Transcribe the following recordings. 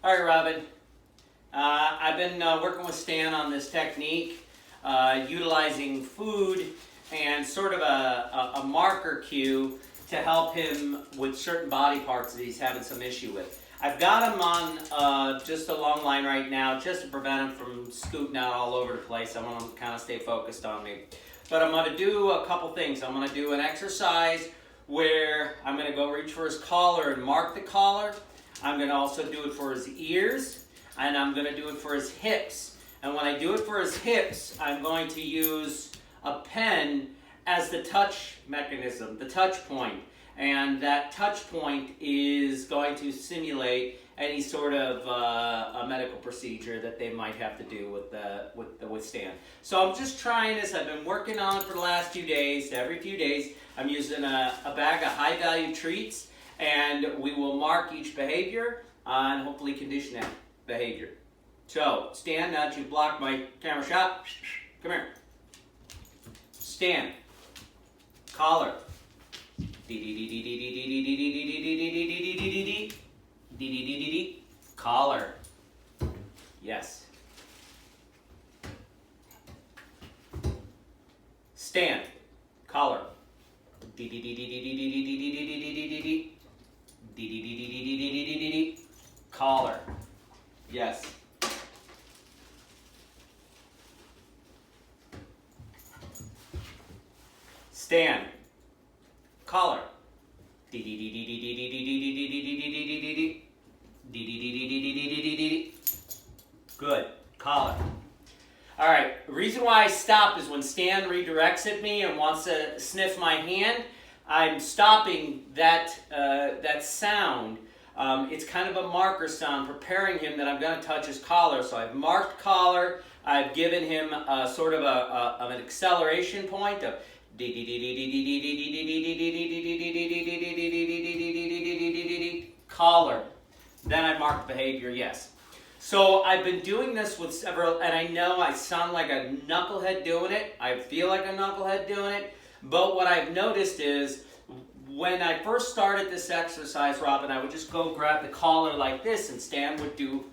All right, Robin. I've been working with Stan on this technique, utilizing food and sort of a marker cue to help him with certain body parts that he's having some issue with. I've got him on just a long line right now just to prevent him from scooting out all over the place. I want him to kind of stay focused on me. But I'm going to do a couple things. I'm going to do an exercise where I'm going to go reach for his collar and mark the collar. I'm going to also do it for his ears, and I'm going to do it for his hips. And when I do it for his hips, I'm going to use a pen as the touch mechanism, the touch point. And that touch point is going to simulate any sort of a medical procedure that they might have to do with Stan. So I'm just trying this. I've been working on it for the last few days. Every few days, I'm using a bag of high-value treats, and we will mark each behavior and hopefully condition that behavior. So, Stan, now that you've blocked my camera shot, come here. Stan, collar. Collar. Yes. Stand. Collar. Collar. Yes. Stand. Collar. Good. Collar. All right. The reason why I stop is when Stan redirects at me and wants to sniff my hand, I'm stopping that sound. It's kind of a marker sound, preparing him that I'm going to touch his collar. So I've marked collar. I've given him sort of an acceleration point of collar. Then I mark behavior, yes. So I've been doing this with several, and I know I sound like a knucklehead doing it. I feel like a knucklehead doing it. But what I've noticed is when I first started this exercise, Robin, I would just go grab the collar like this, and Stan would do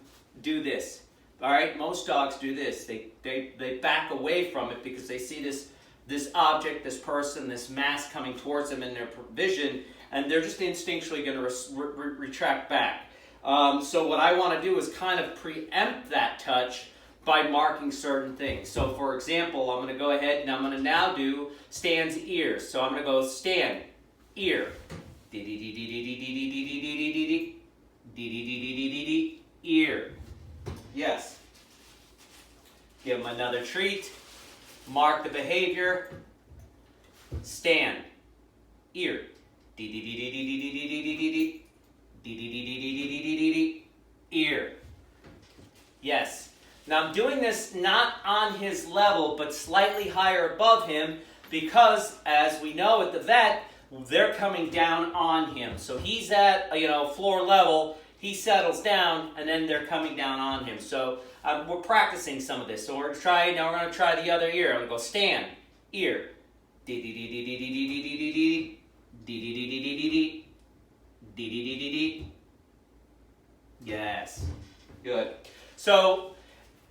this. All right, most dogs do this. They back away from it because they see this object, this person, this mass coming towards them in their vision, and they're just instinctually going to retract back. So what I want to do is kind of preempt that touch by marking certain things. So for example, I'm going to go ahead and I'm going to now do Stan's ears. So I'm going to go Stan, ear, ear. Yes. Give him another treat. Mark the behavior. Stand. Ear. Ear. Yes. Now I'm doing this not on his level, but slightly higher above him because, as we know at the vet, they're coming down on him. So he's at floor level. He settles down, and then they're coming down on him. So we're practicing some of this. So we're going to try the other ear. I'm going to go Stand, ear. Yes. Good. So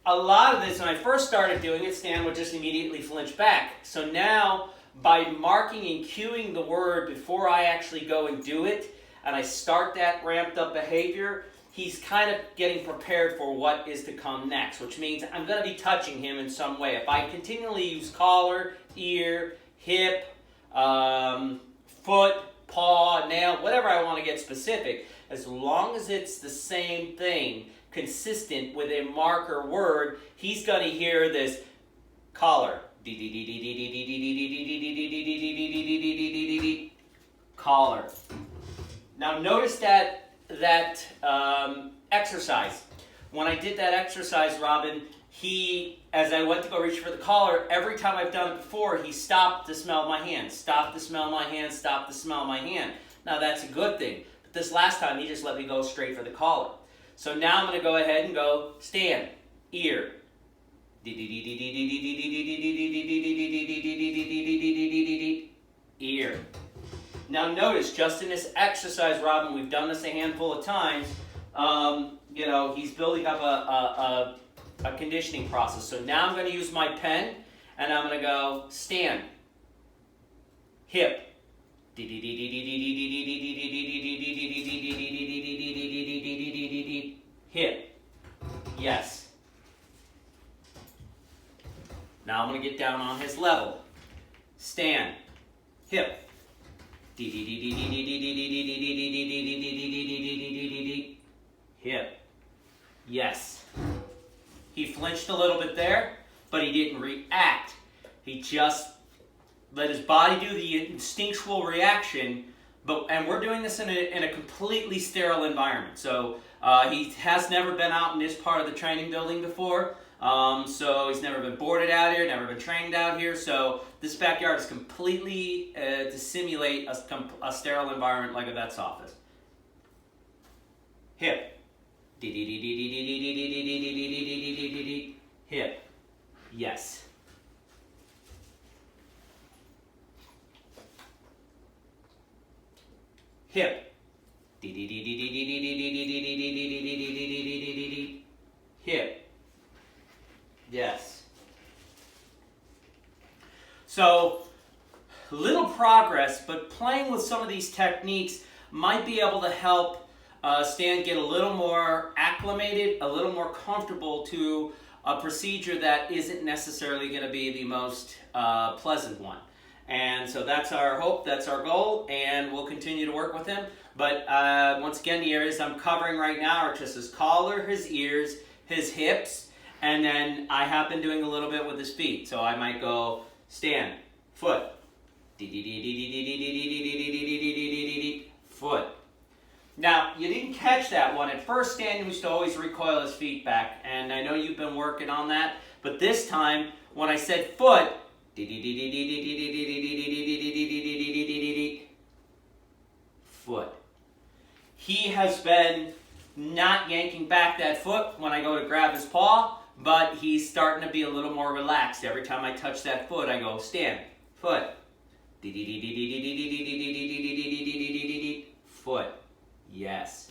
a lot of this, when I first started doing it, Stan would just immediately flinch back. So now, by marking and cueing the word before I actually go and do it, and I start that ramped up behavior, he's kind of getting prepared for what is to come next, which means I'm going to be touching him in some way. If I continually use collar, ear, hip, foot, paw, nail, whatever I want to get specific, as long as it's the same thing, consistent with a marker word, he's going to hear this collar. Collar. Now notice that exercise. When I did that exercise, Robin, as I went to go reach for the collar, every time I've done it before, he stopped to smell my hand, stopped to smell my hand, stopped to smell my hand. Now that's a good thing. But this last time, he just let me go straight for the collar. So now I'm going to go ahead and go Stand, ear. Ear. Now notice, just in this exercise, Robin, we've done this a handful of times, you know, he's building up a conditioning process. So now I'm going to use my pen, and I'm going to go stand, hip, hip, yes. Now I'm going to get down on his level, stand, hip, hip, yes. He flinched a little bit there, but he didn't react. He just let his body do the instinctual reaction, and we're doing this in a completely sterile environment. So he has never been out in this part of the training building before. So he's never been boarded out here, never been trained out here. So this backyard is completely to simulate a sterile environment like a vet's office. Hip. Hip. Yes. Hip. Hip. Yes. So, little progress, but playing with some of these techniques might be able to help Stan get a little more acclimated, a little more comfortable to a procedure that isn't necessarily going to be the most pleasant one. And so that's our hope, that's our goal, and we'll continue to work with him. But once again, the areas I'm covering right now are just his collar, his ears, his hips, and then I have been doing a little bit with his feet. So I might go stand, foot, foot. Now, you didn't catch that one. At first, Stan used to always recoil his feet back, and I know you've been working on that, but this time, when I said foot, foot. He has been not yanking back that foot when I go to grab his paw, but he's starting to be a little more relaxed. Every time I touch that foot, I go stand, foot, foot. Yes.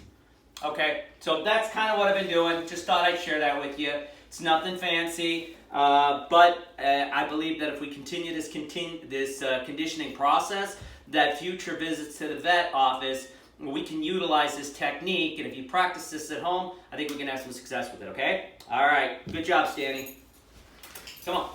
Okay, so that's kind of what I've been doing. Just thought I'd share that with you. It's nothing fancy, but I believe that if we continue this conditioning process, that future visits to the vet office, we can utilize this technique, and if you practice this at home, I think we can have some success with it, okay? All right, good job, Stanny. Come on.